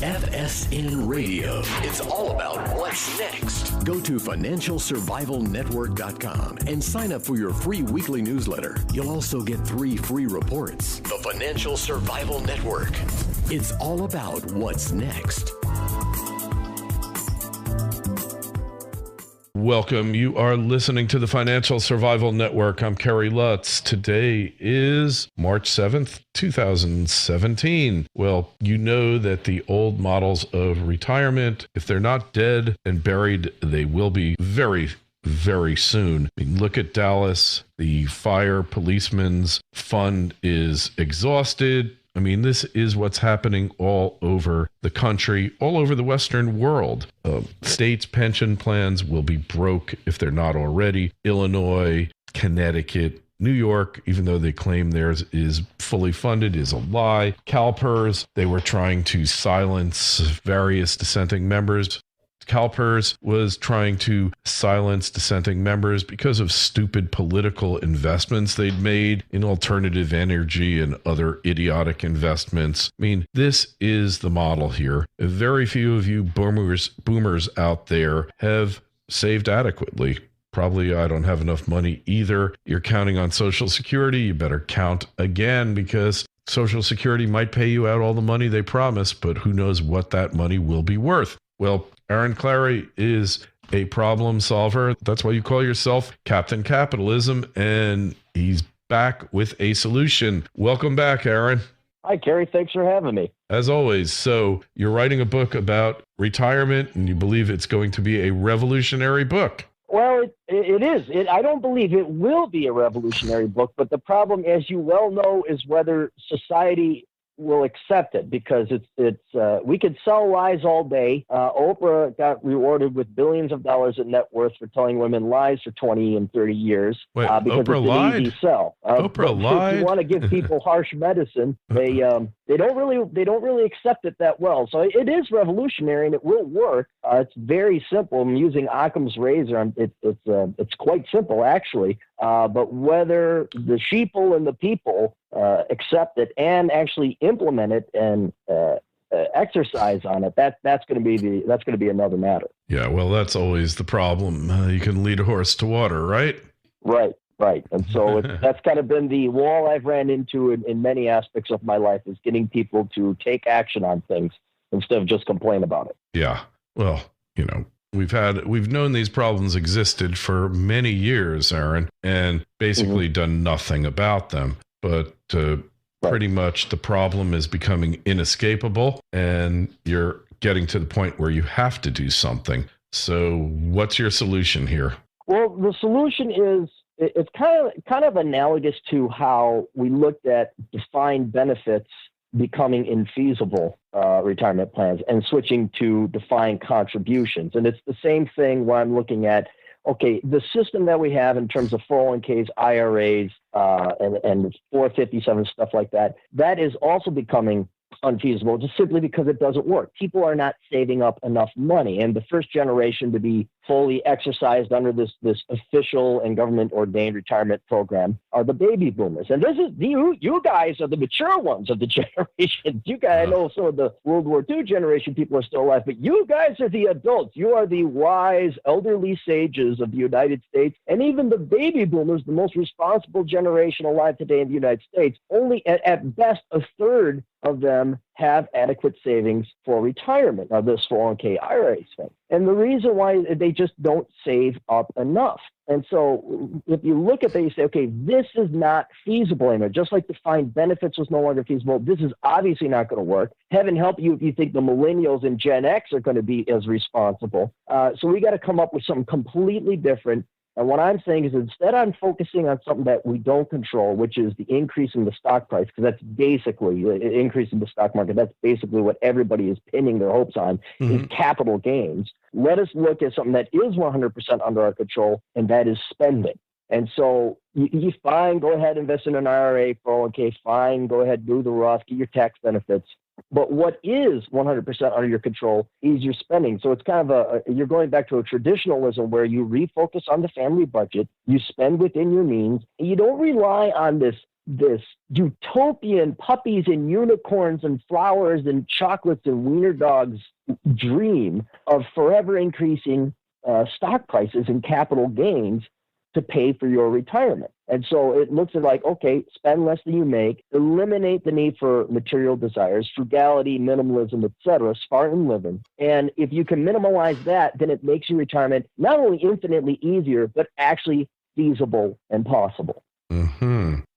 FSN Radio. It's all about what's next. Go to financialsurvivalnetwork.com and sign up for your free weekly newsletter. You'll also get 3 free reports. The Financial Survival Network. It's all about what's next. Welcome. You are listening to the Financial Survival Network. I'm Kerry Lutz. Today is March 7th, 2017. Well, you know that the old models of retirement, if they're not dead and buried, they will be very soon. I mean, look at Dallas. The fire policeman's fund is exhausted. I mean, this is what's happening all over the country, all over the Western world. States' pension plans will be broke if they're not already. Illinois, Connecticut, New York, even though they claim theirs is fully funded, is a lie. CalPERS, they were trying to silence various dissenting members. CalPERS was trying to silence dissenting members because of stupid political investments they'd made in alternative energy and other idiotic investments. I mean, this is the model here. Very few of you boomers out there have saved adequately. Probably I don't have enough money either. You're counting on Social Security. You better count again, because Social Security might pay you out all the money they promised, but who knows what that money will be worth. Well, Aaron Clarey is a problem solver. That's why you call yourself Captain Capitalism, and he's back with a solution. Welcome back, Aaron. Hi, Kerry. Thanks for having me. As always. So you're writing a book about retirement, and you believe it's going to be a revolutionary book. Well, it is. I don't believe it will be a revolutionary book, but the problem, as you well know, is whether society will accept it, because we could sell lies all day. Oprah got rewarded with billions of dollars in net worth for telling women lies for 20 and 30 years. Wait, because Oprah it's lied? an easy sell. Oprah lied? If you want to give people harsh medicine, they don't really accept it that well. So it is revolutionary, and it will work. It's very simple. I'm using Occam's razor. It's quite simple, actually. But whether the sheeple and the people accept it and actually implement it and exercise on it, that's going to be another matter. Yeah, well, that's always the problem. You can lead a horse to water, right? Right. And so that's kind of been the wall I've ran into in many aspects of my life, is getting people to take action on things instead of just complain about it. Yeah. Well, we've known these problems existed for many years, Aaron, and basically done nothing about them. But pretty much the problem is becoming inescapable, and you're getting to the point where you have to do something. So what's your solution here? Well, the solution is, it's kind of analogous to how we looked at defined benefits becoming infeasible retirement plans and switching to defined contributions. And it's the same thing where I'm looking at, okay, the system that we have in terms of 401ks, IRAs, and 457, stuff like that, that is also becoming unfeasible, just simply because it doesn't work. People are not saving up enough money. And the first generation to be fully exercised under this official and government ordained retirement program are the baby boomers. And this is you guys are the mature ones of the generation. You guys, I know some of the World War II generation people are still alive, but you guys are the adults. You are the wise elderly sages of the United States. And even the baby boomers, the most responsible generation alive today in the United States, only at best a third of them have adequate savings for retirement of this 401k IRA thing. And the reason why, they just don't save up enough. And so if you look at that, you say, okay, this is not feasible anymore. Just like defined benefits was no longer feasible, this is obviously not going to work. Heaven help you if you think the millennials and Gen X are going to be as responsible. So we got to come up with something completely different. And what I'm saying is, instead I'm focusing on something that we don't control, which is the increase in the stock price, because that's basically increase in the stock market. That's basically what everybody is pinning their hopes on, is capital gains. Let us look at something that is 100% under our control, and that is spending. And so you fine, go ahead, invest in an IRA, 401k, fine, go ahead, do the Roth, get your tax benefits. But what is 100% under your control is your spending. So it's kind of you're going back to a traditionalism where you refocus on the family budget, you spend within your means, and you don't rely on this this utopian puppies and unicorns and flowers and chocolates and wiener dogs dream of forever increasing stock prices and capital gains to pay for your retirement. And so it looks like, okay, spend less than you make, eliminate the need for material desires, frugality, minimalism, etc., Spartan living. And if you can minimize that, then it makes your retirement not only infinitely easier, but actually feasible and possible.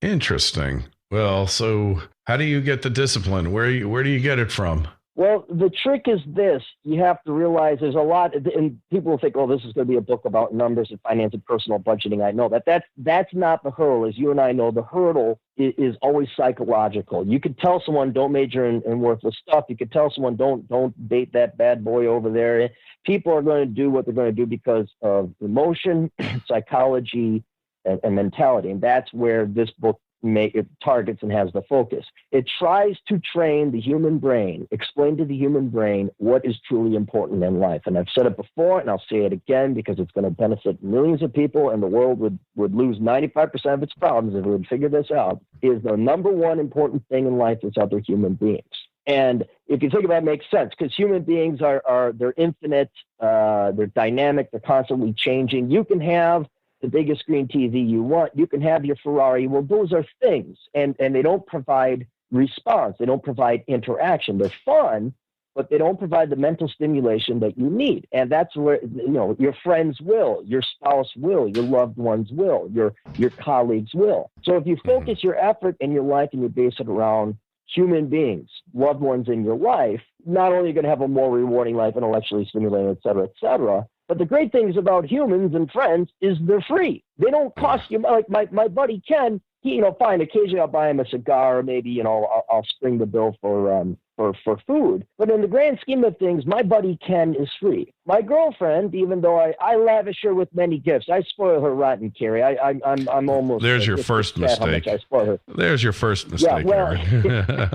Interesting. Well, so how do you get the discipline? Where do you get it from? Well, the trick is this. You have to realize there's a lot, and people will think, oh, this is going to be a book about numbers and finance and personal budgeting. I know that's not the hurdle. As you and I know, the hurdle is always psychological. You could tell someone, don't major in worthless stuff. You could tell someone, don't date that bad boy over there. People are going to do what they're going to do because of emotion, psychology, and mentality. And that's where this book it targets and has the focus. It tries to train the human brain, explain to the human brain what is truly important in life. And I've said it before, and I'll say it again because it's going to benefit millions of people, and the world would lose 95% of its problems if it would figure this out, is the number one important thing in life is other human beings. And if you think about it, it makes sense because human beings they're infinite, they're dynamic, they're constantly changing. You can have the biggest screen TV you want. You can have your Ferrari. Well, those are things, and they don't provide response. They don't provide interaction. They're fun, but they don't provide the mental stimulation that you need. And that's where, your friends will, your spouse will, your loved ones will, your colleagues will. So if you focus your effort in your life and you base it around human beings, loved ones in your life, not only are you going to have a more rewarding life, intellectually stimulating, et cetera, but the great things about humans and friends is they're free. They don't cost you. Like my buddy Ken, fine, occasionally I'll buy him a cigar, or maybe, I'll spring the bill for food. But in the grand scheme of things, my buddy Ken is free. My girlfriend, even though I lavish her with many gifts, I spoil her rotten, Carey. I'm almost. There's your first mistake. I spoil her. There's your first mistake. Yeah,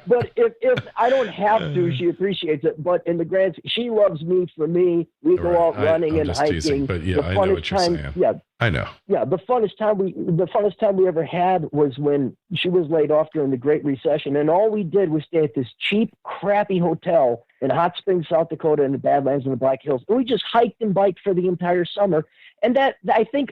but if I don't have to, she appreciates it. But in the grand, she loves me for me. We go out running and hiking. Teasing, but yeah, I know what you're saying. Yeah, I know. Yeah, the funnest time we ever had was when she was laid off during the Great Recession, and all we did was stay at this cheap, crappy hotel in Hot Springs, South Dakota, in the Badlands and the Black Hills. And we just hiked and biked for the entire summer. And I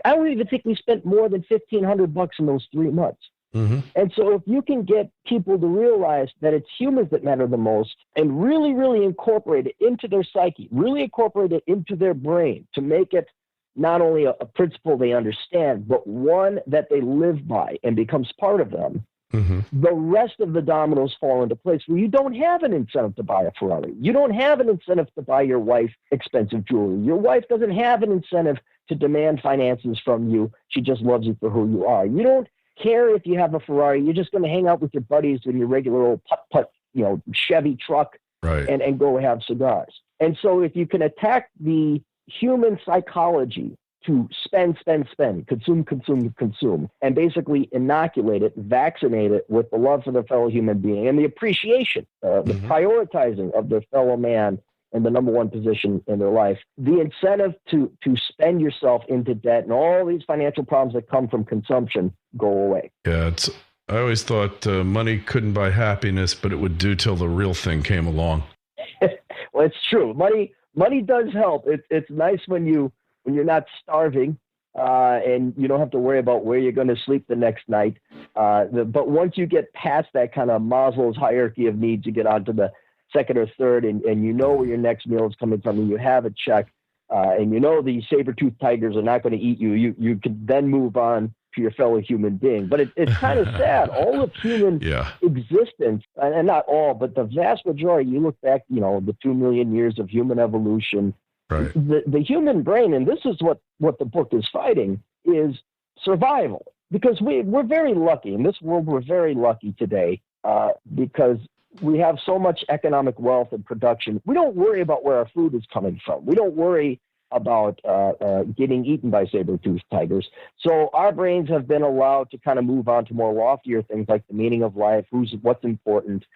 don't even think we spent more than $1,500 in those 3 months. Mm-hmm. And so if you can get people to realize that it's humans that matter the most and really, really incorporate it into their psyche, really incorporate it into their brain to make it not only a principle they understand, but one that they live by and becomes part of them, the rest of the dominoes fall into place where you don't have an incentive to buy a Ferrari. You don't have an incentive to buy your wife expensive jewelry. Your wife doesn't have an incentive to demand finances from you. She just loves you for who you are. You don't care if you have a Ferrari. You're just going to hang out with your buddies in your regular old putt, Chevy truck, right, and go have cigars. And so if you can attack the human psychology to spend, consume, and basically inoculate it, vaccinate it with the love for their fellow human being and the appreciation, the prioritizing of their fellow man in the number one position in their life, the incentive to spend yourself into debt and all these financial problems that come from consumption go away. Yeah, I always thought money couldn't buy happiness, but it would do till the real thing came along. Well, it's true. Money does help. It's nice when you're not starving and you don't have to worry about where you're going to sleep the next night. But once you get past that kind of Maslow's hierarchy of needs, you get onto the second or third, and you know where your next meal is coming from, and you have a check, and you know the saber-toothed tigers are not going to eat you. You can then move on to your fellow human being. But it's kind of sad. All of human existence, and not all, but the vast majority, you look back, the 2 million years of human evolution, right. The human brain, and this is what the book is fighting, is survival. Because we're very lucky. In this world, we're very lucky today because we have so much economic wealth and production. We don't worry about where our food is coming from. We don't worry about getting eaten by saber-toothed tigers. So our brains have been allowed to kind of move on to more loftier things like the meaning of life, what's important,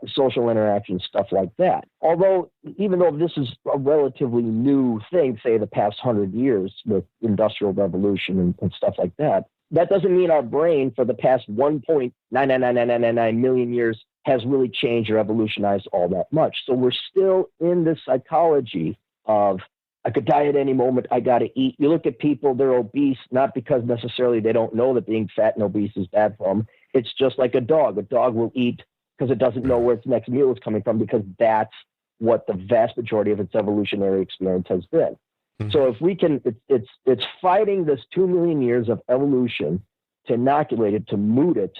social interaction, stuff like that. Although, even though this is a relatively new thing, say the past 100 years with industrial revolution and stuff like that, that doesn't mean our brain for the past 1.9999999 million years has really changed or evolutionized all that much. So we're still in this psychology of, I could die at any moment, I got to eat. You look at people, they're obese, not because necessarily they don't know that being fat and obese is bad for them. It's just like a dog. A dog will eat because it doesn't know where its next meal is coming from, because that's what the vast majority of its evolutionary experience has been. Mm-hmm. So if we can, it's fighting this 2 million years of evolution to inoculate it, to moot it,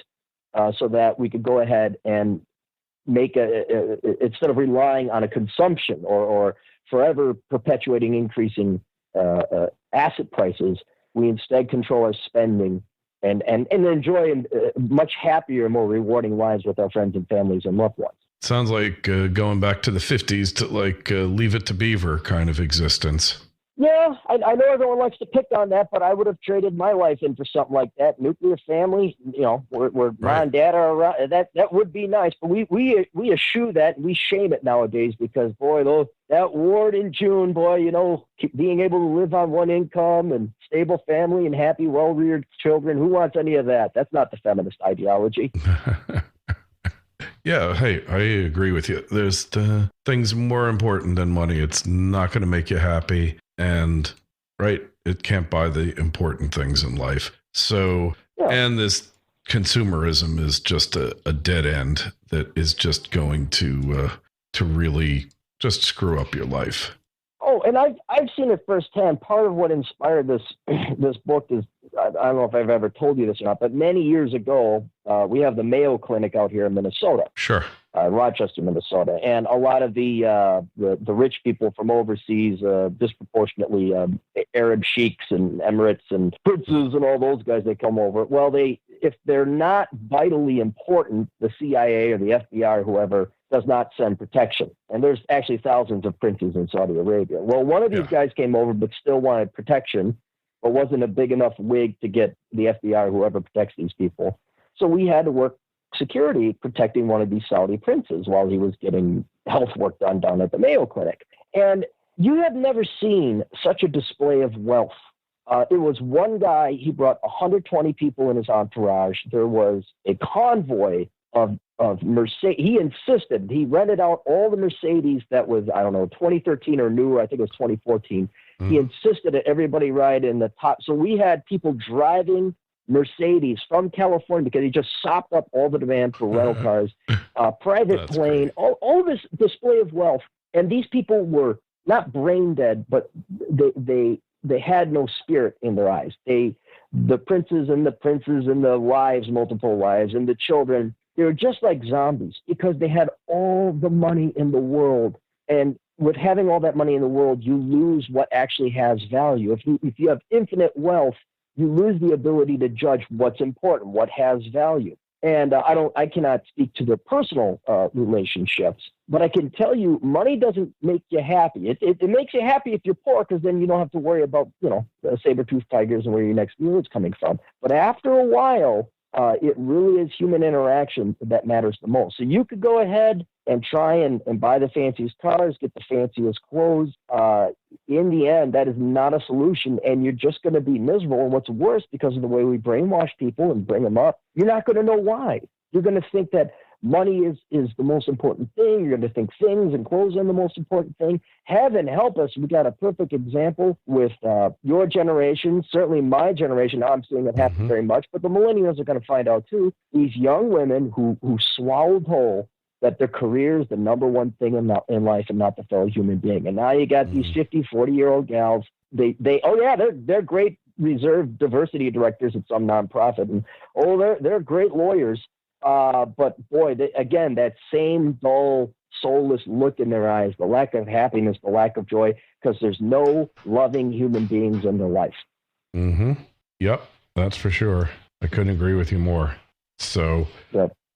so that we could go ahead and make instead of relying on a consumption or forever perpetuating increasing asset prices, we instead control our spending and enjoy much happier, more rewarding lives with our friends and families and loved ones. Sounds like going back to the 50s to like Leave It to Beaver kind of existence. Yeah, I know everyone likes to pick on that, but I would have traded my life in for something like that. Nuclear family, where mom and dad are around. That would be nice, but we eschew that and we shame it nowadays because, boy, that war in June, boy, being able to live on one income and stable family and happy, well-reared children. Who wants any of that? That's not the feminist ideology. Yeah, hey, I agree with you. There's things more important than money. It's not going to make you happy. And, it can't buy the important things in life. So, and this consumerism is just a dead end that is just going to really just screw up your life. Oh, and I've seen it firsthand. Part of what inspired this book is, I don't know if I've ever told you this or not, but many years ago, we have the Mayo Clinic out here in Minnesota. Sure. Rochester, Minnesota, and a lot of the rich people from overseas, disproportionately Arab sheiks and emirates and princes and all those guys, they come over. Well, if they're not vitally important, the CIA or the FBI or whoever does not send protection. And there's actually thousands of princes in Saudi Arabia. Well, one of these guys came over but still wanted protection, but wasn't a big enough wig to get the FBI or whoever protects these people. So we had to work security protecting one of these Saudi princes while he was getting health work done down at the Mayo Clinic. And you have never seen such a display of wealth. It was one guy, he brought 120 people in his entourage. There was a convoy of Mercedes. He insisted, he rented out all the Mercedes that was, 2013 or newer. I think it was 2014. He insisted that everybody ride in the top. So we had people driving Mercedes from California because he just sopped up all the demand for rental cars, private plane, all this display of wealth. And these people were not brain dead, but they had no spirit in their eyes. The princes and the wives, multiple wives, and the children, they were just like zombies because they had all the money in the world. And with having all that money in the world, you lose what actually has value. If you have infinite wealth, you lose the ability to judge what's important, what has value. And I cannot speak to their personal relationships, but I can tell you money doesn't make you happy. It makes you happy if you're poor, because then you don't have to worry about, saber-toothed tigers and where your next meal is coming from. But after a while, it really is human interaction that matters the most. So you could go ahead and try and buy the fanciest cars, get the fanciest clothes. In the end, that is not a solution, and you're just going to be miserable. And what's worse, because of the way we brainwash people and bring them up, you're not going to know why. You're going to think that money is the most important thing. You're going to think things and clothes are the most important thing. Heaven help us. We got a perfect example with your generation, certainly my generation. Now I'm seeing it happen very much, but the millennials are going to find out too. These young women who swallowed whole that their career is the number one thing in life and not the fellow human being. And now you got these 50, 40-year-old gals. They're great reserve diversity directors at some nonprofit. And they're great lawyers. But boy, again, that same dull, soulless look in their eyes, the lack of happiness, the lack of joy, because there's no loving human beings in their life. Yep, that's for sure. I couldn't agree with you more. So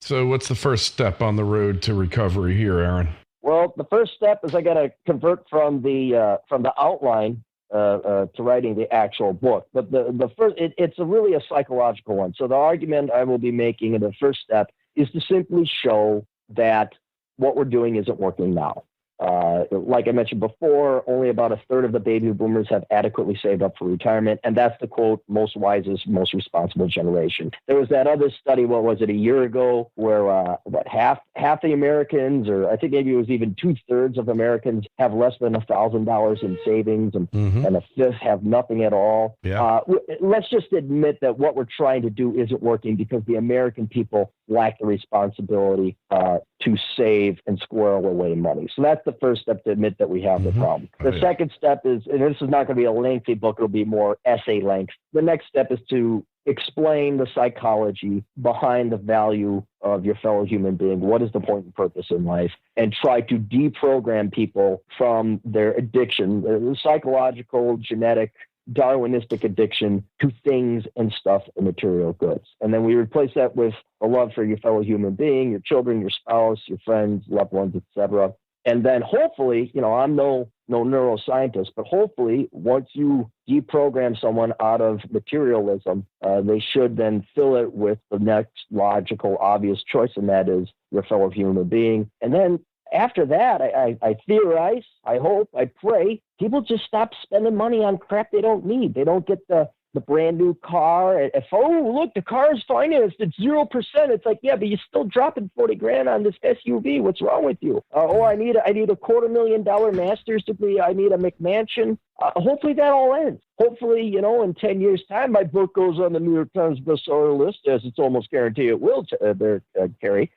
what's the first step on the road to recovery here, Aaron? Well, the first step is I got to convert from the outline to writing the actual book. But the first, it's really a psychological one. So the argument I will be making in the first step is to simply show that what we're doing isn't working now. Like I mentioned before, only about a third of the baby boomers have adequately saved up for retirement. And that's the quote, most wisest, most responsible generation. There was that other study, what was it, a year ago, where half the Americans, or I think maybe it was even 2/3 of Americans, have less than $1,000 in savings, and a fifth have nothing at all. Yeah. Let's just admit that what we're trying to do isn't working because the American people lack the responsibility to save and squirrel away money. So that's the first step, to admit that we have the problem. The second step is, and this is not going to be a lengthy book, it'll be more essay length. The next step is to explain the psychology behind the value of your fellow human being. What is the point and purpose in life? And try to deprogram people from their addiction, psychological, genetic, Darwinistic addiction to things and stuff and material goods. And then we replace that with a love for your fellow human being, your children, your spouse, your friends, loved ones, etc. And then hopefully, I'm no neuroscientist, but hopefully once you deprogram someone out of materialism, they should then fill it with the next logical, obvious choice, and that is your fellow human being. And then after that, I theorize, I hope, I pray, people just stop spending money on crap they don't need. They don't get the brand new car. If, look, the car is financed, it's 0%. It's like, yeah, but you're still dropping $40,000 on this SUV. What's wrong with you? I need a $250,000 master's degree. I need a McMansion. Hopefully that all ends. Hopefully, in 10 years' time, my book goes on the New York Times bestseller list, as it's almost guaranteed it will, Clarey.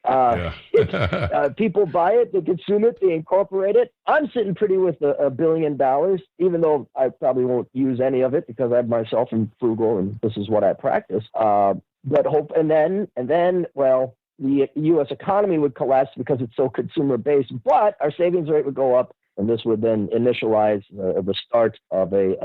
People buy it, they consume it, they incorporate it. I'm sitting pretty with $1 billion, even though I probably won't use any of it because I myself am frugal and this is what I practice. But hope, and then, well, the U.S. economy would collapse because it's so consumer-based, but our savings rate would go up. And this would then initialize the start of a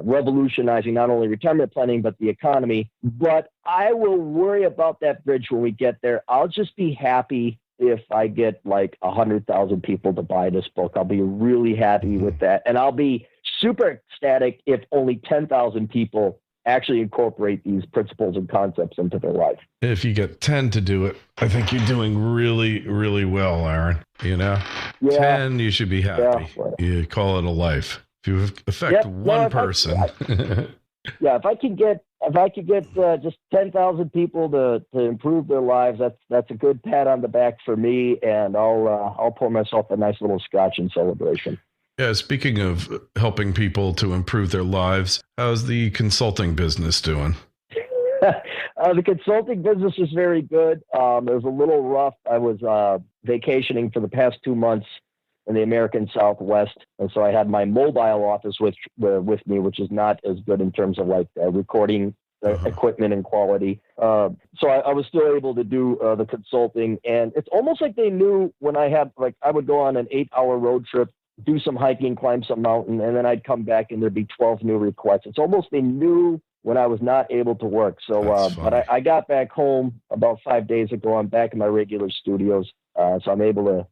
revolutionizing not only retirement planning, but the economy. But I will worry about that bridge when we get there. I'll just be happy if I get like 100,000 people to buy this book. I'll be really happy with that. And I'll be super ecstatic if only 10,000 people actually incorporate these principles and concepts into their life. If you get 10 to do it, I think you're doing really, really well, Aaron. 10, you should be happy. Yeah. You call it a life. If you affect one person. If I could get just 10,000 people to improve their lives, that's a good pat on the back for me, and I'll pour myself a nice little scotch in celebration. Yeah, speaking of helping people to improve their lives, how's the consulting business doing? The consulting business is very good. It was a little rough. I was vacationing for the past 2 months in the American Southwest, and so I had my mobile office with me, which is not as good in terms of like recording equipment and quality. So I was still able to do the consulting, and it's almost like they knew when I would go on an 8-hour road trip, do some hiking, climb some mountain, and then I'd come back and there'd be 12 new requests. It's almost they knew when I was not able to work. So, but I got back home about 5 days ago. I'm back in my regular studios. So I'm able to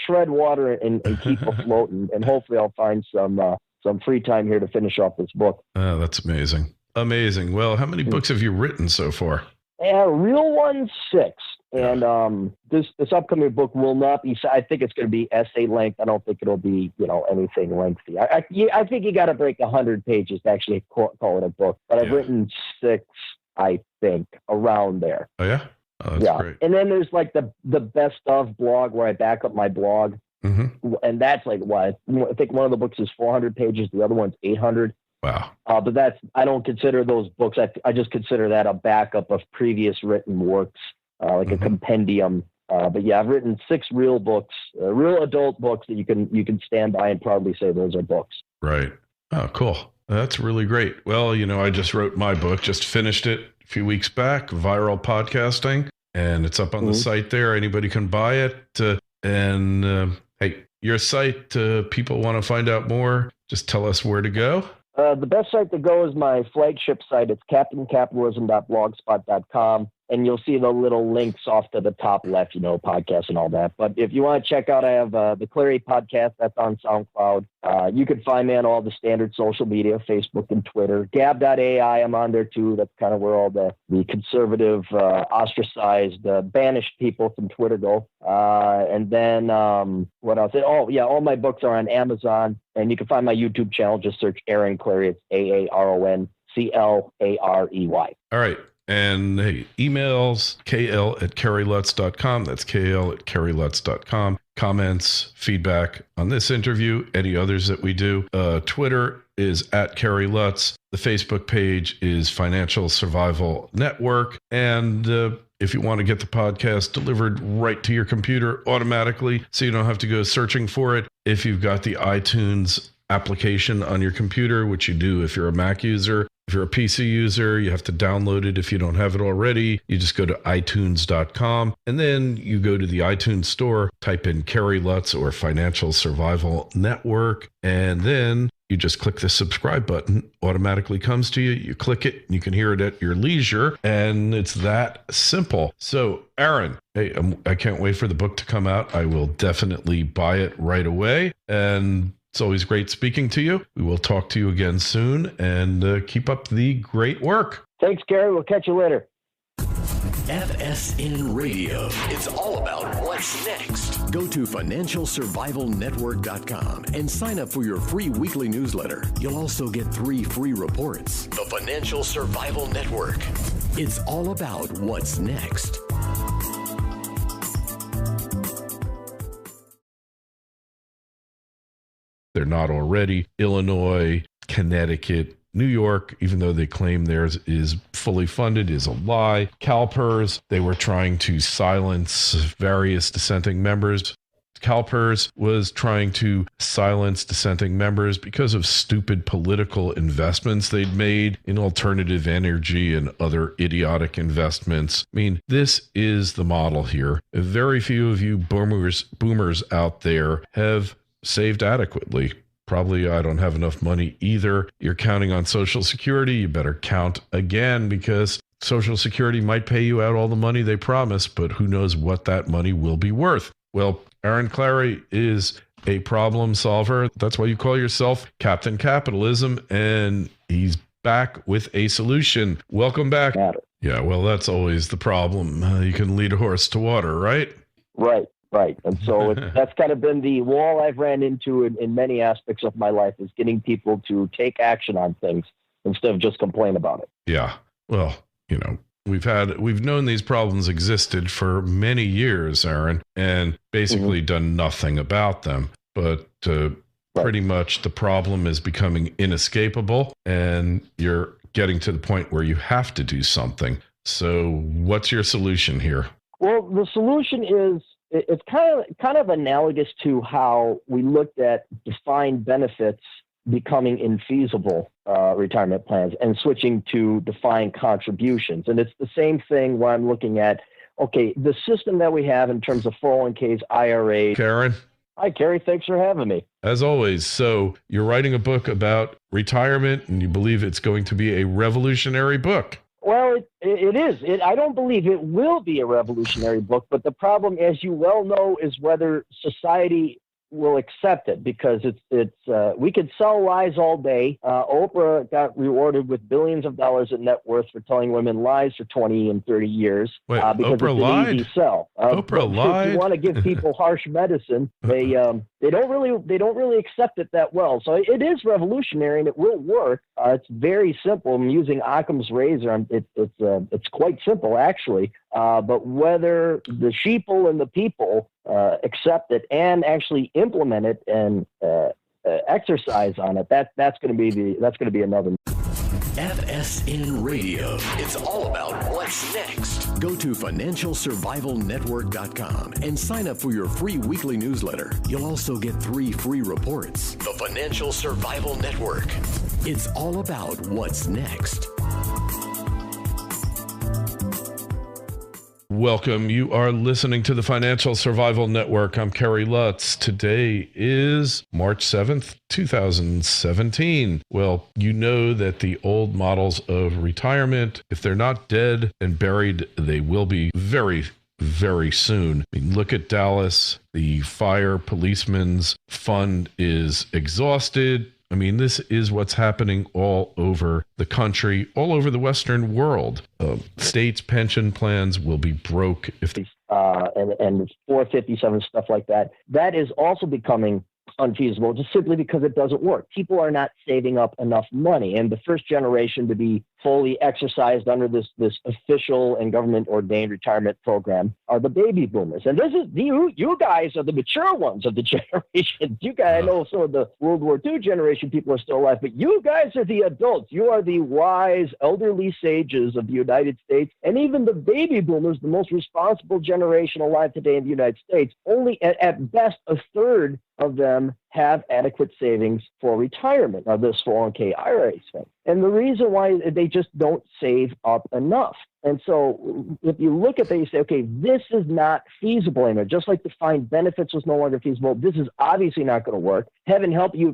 tread water and keep afloat, and hopefully I'll find some free time here to finish off this book. Oh, that's amazing. Amazing. Well, how many books have you written so far? Real ones, 6. And this upcoming book will not be, I think it's going to be essay length. I don't think it'll be, anything lengthy. I think you got to break 100 pages to actually call it a book. But I've written 6, I think, around there. Oh, yeah? Oh, that's great. And then there's like the best of blog where I back up my blog. Mm-hmm. And that's like what? I think one of the books is 400 pages. The other one's 800. Wow. But I don't consider those books. I just consider that a backup of previous written works. Like a compendium. But yeah, I've written 6 real books, real adult books that you can stand by and proudly say those are books. Right. Oh, cool. That's really great. Well, I just wrote my book, just finished it a few weeks back, Viral Podcasting, and it's up on the site there. Anybody can buy it. Hey, your site, people want to find out more, just tell us where to go. The best site to go is my flagship site. It's captaincapitalism.blogspot.com. and you'll see the little links off to the top left, podcasts and all that. But if you want to check out, I have the Clarey podcast. That's on SoundCloud. You can find me on all the standard social media, Facebook and Twitter. Gab.ai, I'm on there too. That's kind of where all the conservative, ostracized, banished people from Twitter go. And then what else? All my books are on Amazon, and you can find my YouTube channel. Just search Aaron Clarey. It's AARONCLAREY. All right. And hey, emails, kl@kerrylutz.com. That's kl@kerrylutz.com. Comments, feedback on this interview, any others that we do. Twitter is @KerryLutz. The Facebook page is Financial Survival Network. And if you want to get the podcast delivered right to your computer automatically, so you don't have to go searching for it, if you've got the iTunes application on your computer, which you do if you're a Mac user. If you're a PC user, you have to download it. If you don't have it already, you just go to itunes.com, and then you go to the iTunes store, type in Kerry Lutz or Financial Survival Network, and then you just click the subscribe button. Automatically comes to you. You click it, and you can hear it at your leisure, and it's that simple. So, Aaron, hey, I can't wait for the book to come out. I will definitely buy it right away, and it's always great speaking to you. We will talk to you again soon, and keep up the great work. Thanks, Gary. We'll catch you later. FSN Radio. It's all about what's next. Go to financialsurvivalnetwork.com and sign up for your free weekly newsletter. You'll also get 3 free reports. The Financial Survival Network. It's all about what's next. They're not already. Illinois, Connecticut, New York, even though they claim theirs is fully funded, is a lie. CalPERS, they were trying to silence various dissenting members. CalPERS was trying to silence dissenting members because of stupid political investments they'd made in alternative energy and other idiotic investments. I mean, this is the model here. Very few of you boomers out there have saved adequately. Probably I don't have enough money either. You're counting on Social Security. You better count again, because Social Security might pay you out all the money they promise, but who knows what that money will be worth. Well, Aaron Clarey is a problem solver. That's why you call yourself Captain Capitalism, and he's back with a solution. Welcome back. Yeah, well, that's always the problem. You can lead a horse to water, right? Right. And so that's kind of been the wall I've ran into in many aspects of my life, is getting people to take action on things instead of just complain about it. Yeah. Well, we've known these problems existed for many years, Aaron, and basically done nothing about them. But pretty much the problem is becoming inescapable, and you're getting to the point where you have to do something. So what's your solution here? Well, the solution is, it's kind of analogous to how we looked at defined benefits becoming infeasible retirement plans and switching to defined contributions. And it's the same thing where I'm looking at, okay, the system that we have in terms of 401ks, IRAs. Karen. Hi, Kerry. Thanks for having me. As always. So you're writing a book about retirement, and you believe it's going to be a revolutionary book. Well, it is. I don't believe it will be a revolutionary book, but the problem, as you well know, is whether society will accept it, because we could sell lies all day. Oprah got rewarded with billions of dollars in net worth for telling women lies for 20 and 30 years. Wait, because Oprah it's lied? an easy sell. Oprah lied? If you want to give people harsh medicine, they don't really accept it that well. So it is revolutionary, and it will work. It's very simple. I'm using Occam's razor. It's quite simple, actually. But whether the sheeple and the people accept it and actually implement it and exercise on it, that's going to be another. FSN Radio. It's all about what's next. Go to financialsurvivalnetwork.com and sign up for your free weekly newsletter. You'll also get 3 free reports. The Financial Survival Network. It's all about what's next. Welcome. You are listening to the Financial Survival Network. I'm Clarey Lutz. Today is March 7th, 2017. Well, you know that the old models of retirement, if they're not dead and buried, they will be very soon. I mean, look at Dallas. The fire policeman's fund is exhausted. I mean, this is what's happening all over the country, all over the Western world. States' pension plans will be broke if they... and 457 stuff like that. That is also becoming unfeasible just simply because it doesn't work. People are not saving up enough money. And the first generation to be fully exercised under this official and government ordained retirement program are the baby boomers. And this is you guys are the mature ones of the generation. You guys, I know some of the World War II generation people are still alive, but you guys are the adults. You are the wise elderly sages of the United States. And even the baby boomers, the most responsible generation alive today in the United States, only at best a third of them have adequate savings for retirement. Now, this 401k IRA thing. And the reason why they just don't save up enough. And so if you look at that, you say, okay, this is not feasible anymore. Just like defined benefits was no longer feasible, this is obviously not going to work. Heaven help you,